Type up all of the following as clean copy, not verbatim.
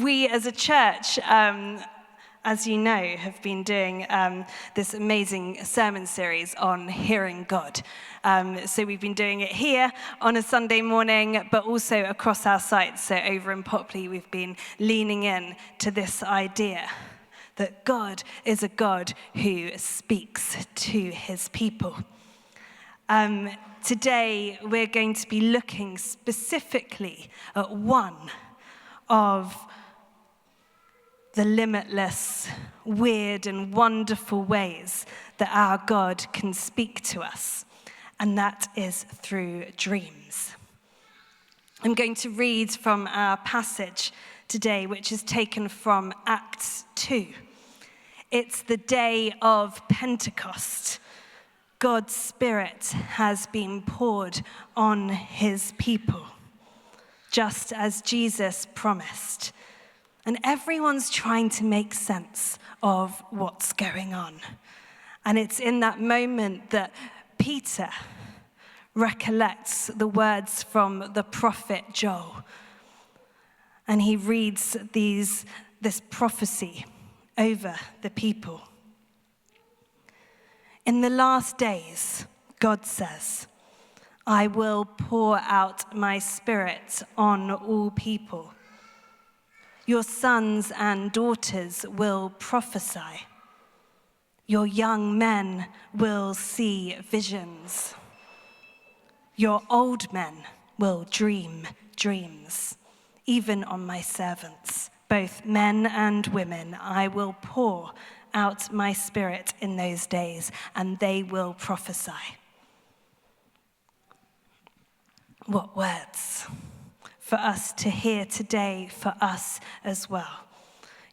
We as a church, as you know, have been doing this amazing sermon series on hearing God. So we've been doing it here on a Sunday morning, but also across our site. So over in Popley, we've been leaning in to this idea that God is a God who speaks to his people. Today, we're going to be looking specifically at one of the limitless, weird, and wonderful ways that our God can speak to us, and that is through dreams. I'm going to read from our passage today, which is taken from Acts 2. It's the day of Pentecost. God's Spirit has been poured on his people, just as Jesus promised. And everyone's trying to make sense of what's going on. And it's in that moment that Peter recollects the words from the prophet Joel. And he reads this prophecy over the people. In the last days, God says, I will pour out my Spirit on all people. Your sons and daughters will prophesy. Your young men will see visions. Your old men will dream dreams. Even on my servants, both men and women, I will pour out my Spirit in those days, and they will prophesy. What words for us to hear today, for us as well.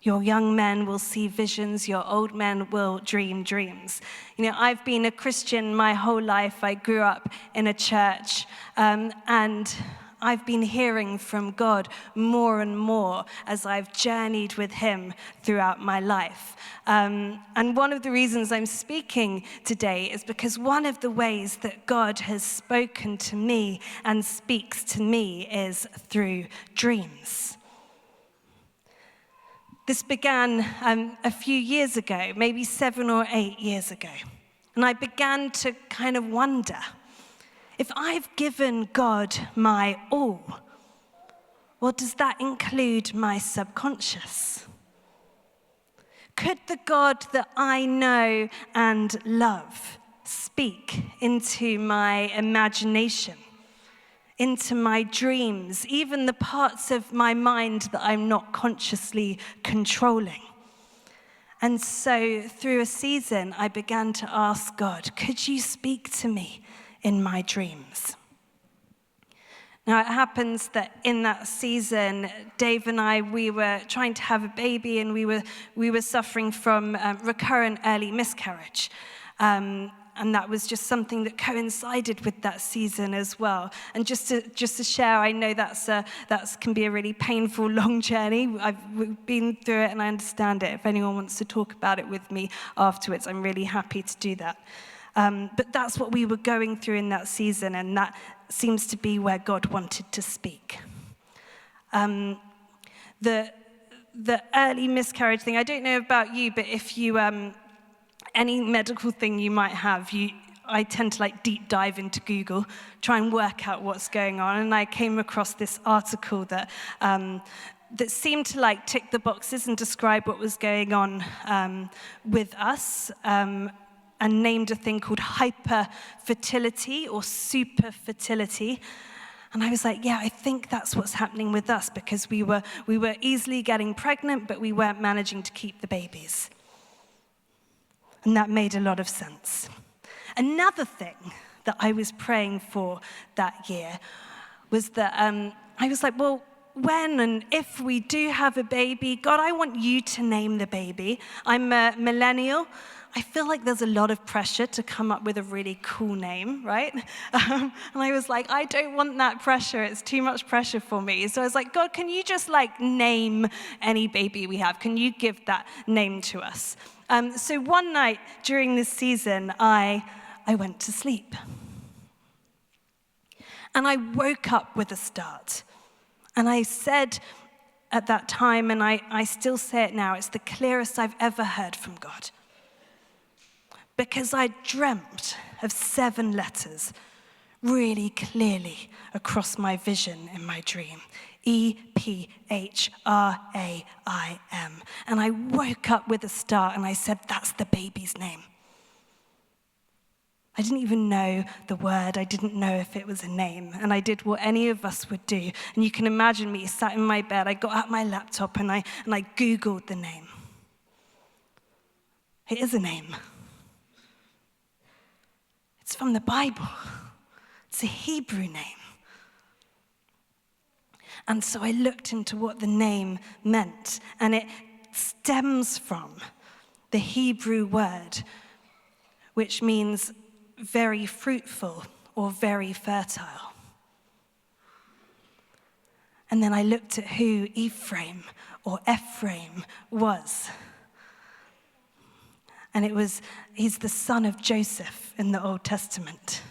Your young men will see visions, your old men will dream dreams. You know, I've been a Christian my whole life. I grew up in a church, and I've been hearing from God more and more as I've journeyed with him throughout my life. And one of the reasons I'm speaking today is because one of the ways that God has spoken to me and speaks to me is through dreams. This began a few years ago, maybe 7 or 8 years ago. And I began to kind of wonder, if I've given God my all, well, does that include my subconscious? Could the God that I know and love speak into my imagination, into my dreams, even the parts of my mind that I'm not consciously controlling? And so through a season, I began to ask God, could you speak to me in my dreams? Now, it happens that in that season, Dave and I, we were trying to have a baby, and we were suffering from recurrent early miscarriage. And that was just something that coincided with that season as well. And just to share, I know that can be a really painful, long journey. I've been through it, and I understand it. If anyone wants to talk about it with me afterwards, I'm really happy to do that. But that's what we were going through in that season, and that seems to be where God wanted to speak. The early miscarriage thing, I don't know about you, but if you, any medical thing you might have, I tend to deep dive into Google, try and work out what's going on, and I came across this article that seemed to tick the boxes and describe what was going on with us, and named a thing called hyperfertility or superfertility. And I was like, yeah, I think that's what's happening with us, because we were easily getting pregnant, but we weren't managing to keep the babies. And that made a lot of sense. Another thing that I was praying for that year was that I was like, well, when and if we do have a baby, God, I want you to name the baby. I'm a millennial. I feel like there's a lot of pressure to come up with a really cool name, right? And I was like, I don't want that pressure. It's too much pressure for me. So I was like, God, can you just name any baby we have? Can you give that name to us? So one night during this season, I went to sleep. And I woke up with a start. And I said at that time, and I still say it now, it's the clearest I've ever heard from God. Because I dreamt of 7 letters really clearly across my vision in my dream. EPHRAIM. And I woke up with a start and I said, that's the baby's name. I didn't even know the word. I didn't know if it was a name. And I did what any of us would do. And you can imagine me sat in my bed. I got out my laptop and I Googled the name. It is a name. It's from the Bible. It's a Hebrew name. And so I looked into what the name meant, and it stems from the Hebrew word, which means very fruitful or very fertile. And then I looked at who Ephraim was. And he's the son of Joseph in the Old Testament.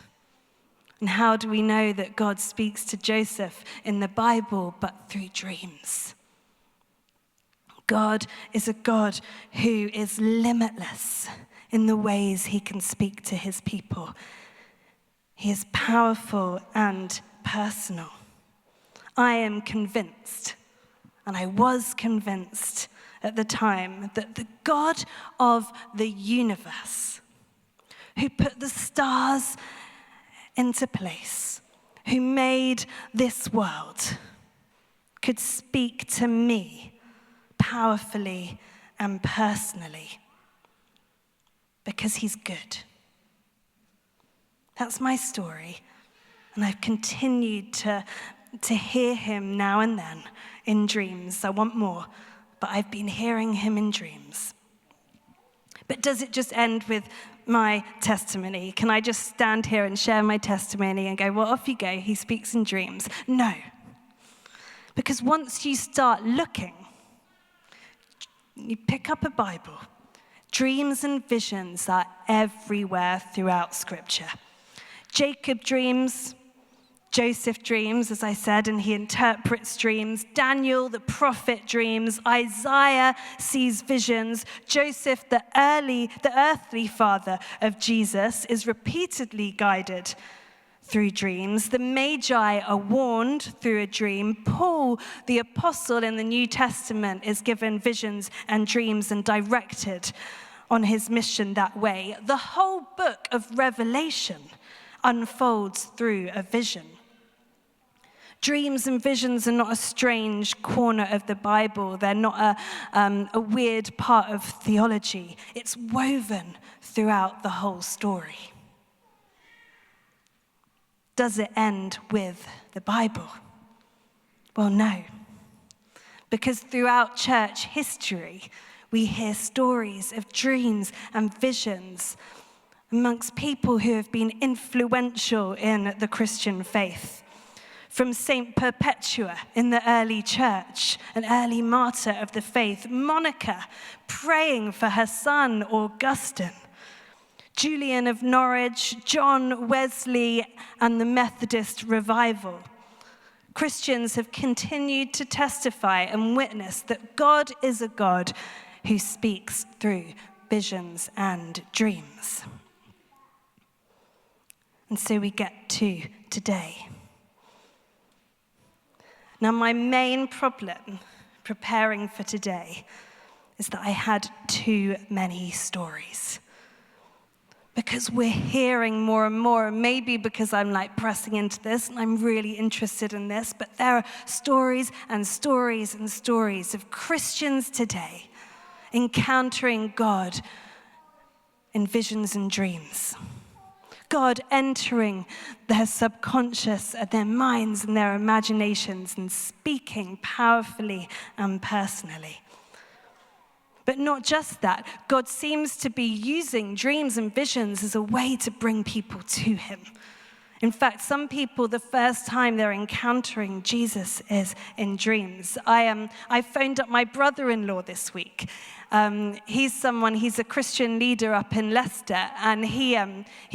And how do we know that God speaks to Joseph in the Bible but through dreams? God is a God who is limitless in the ways he can speak to his people. He is powerful and personal. I am convinced, and I was convinced at the time, that the God of the universe, who put the stars into place, who made this world, could speak to me powerfully and personally because he's good. That's my story, and I've continued to hear him now and then in dreams. I want more, but I've been hearing him in dreams. But does it just end with my testimony? Can I just stand here and share my testimony and go, well, off you go, he speaks in dreams? No. Because once you start looking, you pick up a Bible, dreams and visions are everywhere throughout Scripture. Jacob dreams, Joseph dreams, as I said, and he interprets dreams. Daniel, the prophet, dreams. Isaiah sees visions. Joseph, the earthly father of Jesus, is repeatedly guided through dreams. The Magi are warned through a dream. Paul, the apostle in the New Testament, is given visions and dreams and directed on his mission that way. The whole book of Revelation unfolds through a vision. Dreams and visions are not a strange corner of the Bible. They're not a weird part of theology. It's woven throughout the whole story. Does it end with the Bible? Well, no. Because throughout church history, we hear stories of dreams and visions amongst people who have been influential in the Christian faith. From Saint Perpetua in the early church, an early martyr of the faith, Monica praying for her son Augustine, Julian of Norwich, John Wesley, and the Methodist revival. Christians have continued to testify and witness that God is a God who speaks through visions and dreams. And so we get to today. Now, my main problem preparing for today is that I had too many stories. Because we're hearing more and more, and maybe because I'm pressing into this and I'm really interested in this, but there are stories and stories and stories of Christians today encountering God in visions and dreams. God entering their subconscious and their minds and their imaginations and speaking powerfully and personally. But not just that, God seems to be using dreams and visions as a way to bring people to him. In fact, some people, the first time they're encountering Jesus is in dreams. I phoned up my brother-in-law this week, He's a Christian leader up in Leicester, and he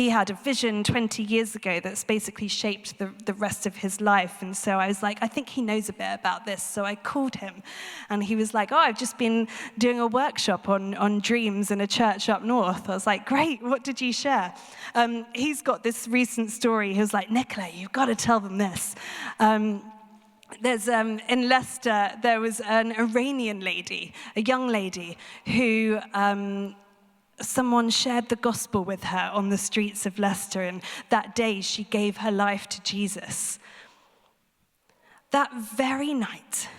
had a vision 20 years ago that's basically shaped the rest of his life. And so I was like, I think he knows a bit about this. So I called him, and he was like, I've just been doing a workshop on dreams in a church up north. I was like, great, what did you share? He's got this recent story. He was like, Nicola, you've got to tell them this. There's in Leicester, there was an Iranian lady, a young lady, who someone shared the gospel with her on the streets of Leicester, and that day she gave her life to Jesus. That very night,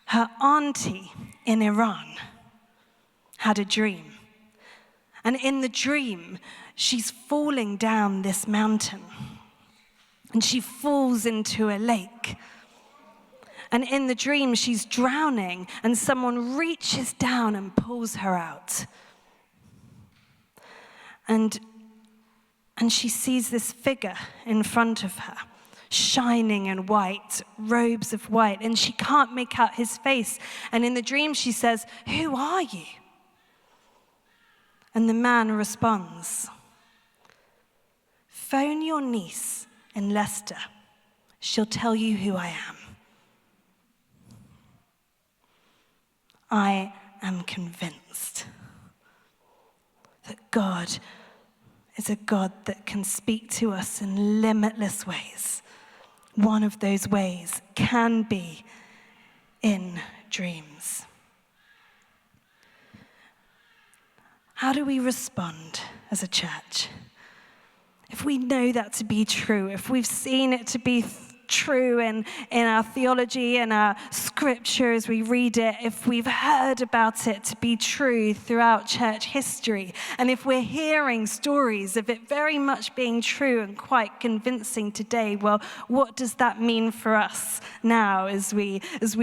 her auntie in Iran had a dream. And in the dream, she's falling down this mountain. And she falls into a lake. And in the dream, she's drowning, and someone reaches down and pulls her out. And she sees this figure in front of her, shining in white, robes of white, and she can't make out his face. And in the dream, she says, "Who are you?" And the man responds, "Phone your niece in Leicester. She'll tell you who I am." I am convinced that God is a God that can speak to us in limitless ways. One of those ways can be in dreams. How do we respond as a church? If we know that to be true, if we've seen it to be true in our theology and our scripture as we read it, if we've heard about it to be true throughout church history, and if we're hearing stories of it very much being true and quite convincing today, well, what does that mean for us now as we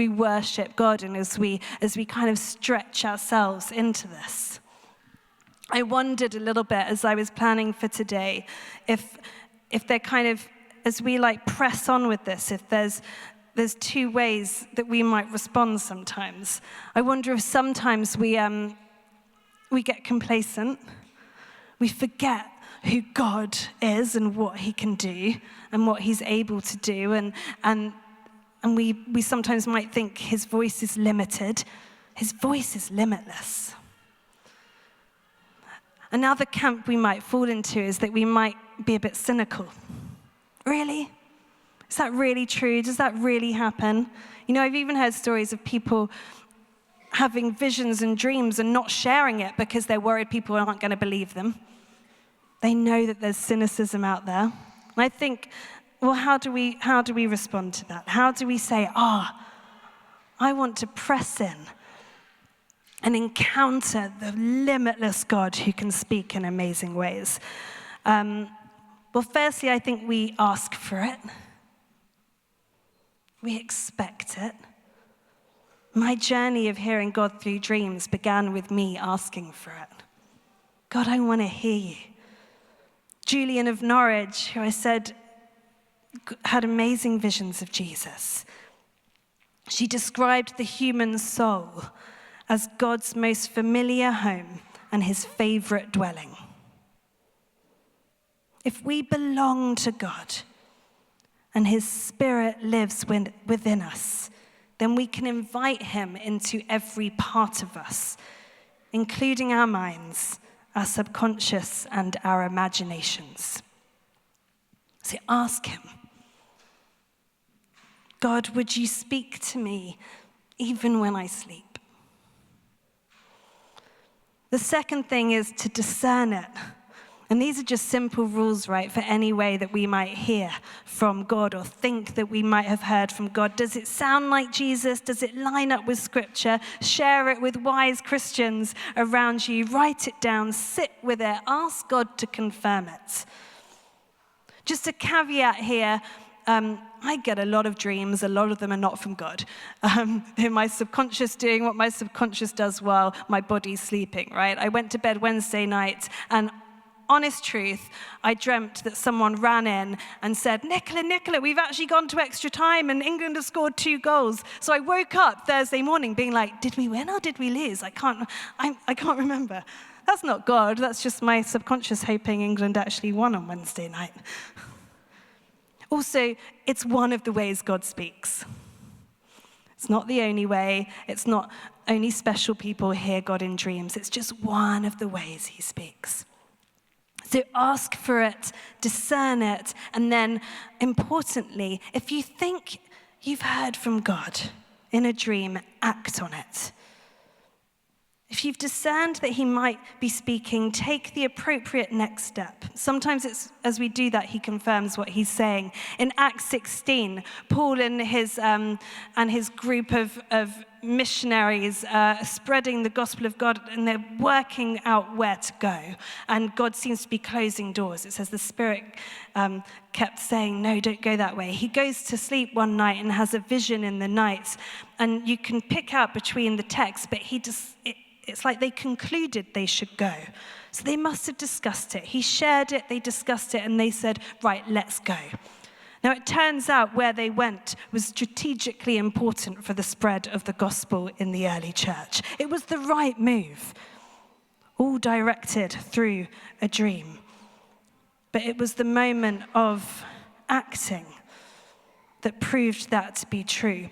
worship God and as we kind of stretch ourselves into this? I wondered a little bit as I was planning for today if they're kind of, as we press on with this, if there's two ways that we might respond sometimes. I wonder if sometimes we get complacent, we forget who God is and what he can do and what he's able to do, and we sometimes might think his voice is limited. His voice is limitless. Another camp we might fall into is that we might be a bit cynical. Really? Is that really true? Does that really happen? You know, I've even heard stories of people having visions and dreams and not sharing it because they're worried people aren't going to believe them. They know that there's cynicism out there. And I think, well, how do we respond to that? How do we say, I want to press in and encounter the limitless God who can speak in amazing ways? Well, firstly, I think we ask for it. We expect it. My journey of hearing God through dreams began with me asking for it. God, I want to hear you. Julian of Norwich, who I said had amazing visions of Jesus. She described the human soul as God's most familiar home and his favorite dwelling. If we belong to God and his Spirit lives within us, then we can invite him into every part of us, including our minds, our subconscious, and our imaginations. So ask him, God, would you speak to me even when I sleep? The second thing is to discern it. And these are just simple rules, right, for any way that we might hear from God or think that we might have heard from God. Does it sound like Jesus? Does it line up with Scripture? Share it with wise Christians around you. Write it down. Sit with it. Ask God to confirm it. Just a caveat here. I get a lot of dreams. A lot of them are not from God. They're my subconscious doing what my subconscious does while my body's sleeping, right? I went to bed Wednesday night, and honest truth, I dreamt that someone ran in and said, Nicola, we've actually gone to extra time and England have scored 2 goals. So I woke up Thursday morning being like, did we win or did we lose? I can't remember. That's not God. That's just my subconscious hoping England actually won on Wednesday night. Also, it's one of the ways God speaks. It's not the only way. It's not only special people hear God in dreams. It's just one of the ways he speaks. So ask for it, discern it, and then, importantly, if you think you've heard from God in a dream, act on it. If you've discerned that he might be speaking, take the appropriate next step. Sometimes it's as we do that, he confirms what he's saying. In Acts 16, Paul and his group of missionaries spreading the gospel of God, and they're working out where to go. And God seems to be closing doors. It says the Spirit kept saying, no, don't go that way. He goes to sleep one night and has a vision in the night. And you can pick out between the texts, but it's like they concluded they should go. So they must have discussed it. He shared it, they discussed it, and they said, right, let's go. Now, it turns out where they went was strategically important for the spread of the gospel in the early church. It was the right move, all directed through a dream. But it was the moment of acting that proved that to be true.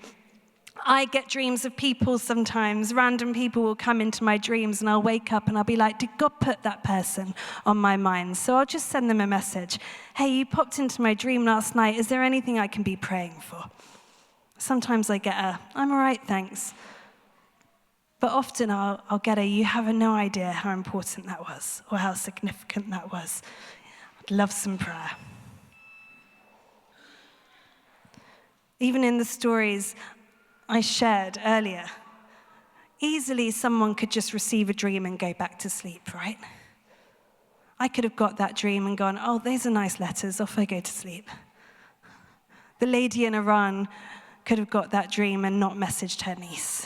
I get dreams of people sometimes. Random people will come into my dreams and I'll wake up and I'll be like, did God put that person on my mind? So I'll just send them a message. Hey, you popped into my dream last night. Is there anything I can be praying for? Sometimes I get I'm all right, thanks. But often I'll get you have no idea how important that was or how significant that was. I'd love some prayer. Even in the stories I shared earlier, easily someone could just receive a dream and go back to sleep, right? I could have got that dream and gone, oh, those are nice letters, off I go to sleep. The lady in Iran could have got that dream and not messaged her niece.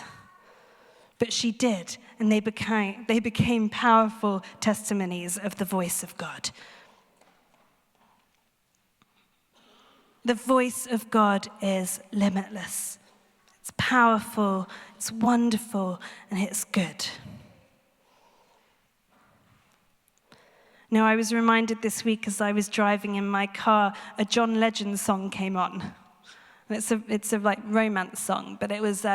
But she did, and they became powerful testimonies of the voice of God. The voice of God is limitless. It's powerful, it's wonderful, and it's good. Now, I was reminded this week as I was driving in my car, a John Legend song came on. And it's a like romance song, but it was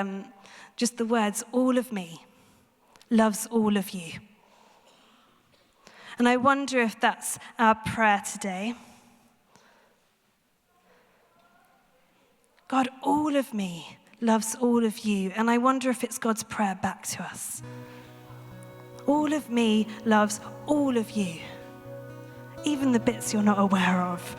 just the words, all of me loves all of you. And I wonder if that's our prayer today. God, all of me loves all of you. And I wonder if it's God's prayer back to us. All of me loves all of you. Even the bits you're not aware of.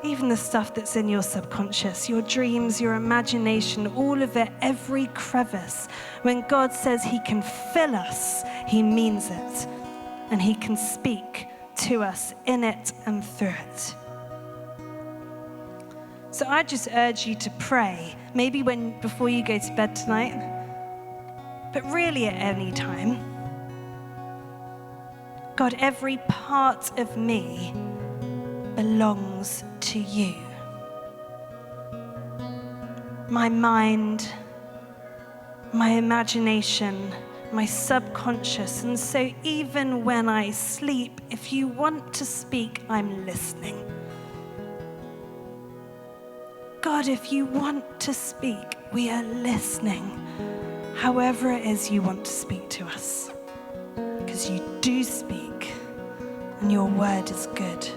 Even the stuff that's in your subconscious, your dreams, your imagination, all of it, every crevice. When God says he can fill us, he means it. And he can speak to us in it and through it. So I just urge you to pray, maybe before you go to bed tonight, but really at any time. God, every part of me belongs to you. My mind, my imagination, my subconscious, and so even when I sleep, if you want to speak, I'm listening. God, if you want to speak, we are listening. However it is you want to speak to us. Because you do speak, and your word is good.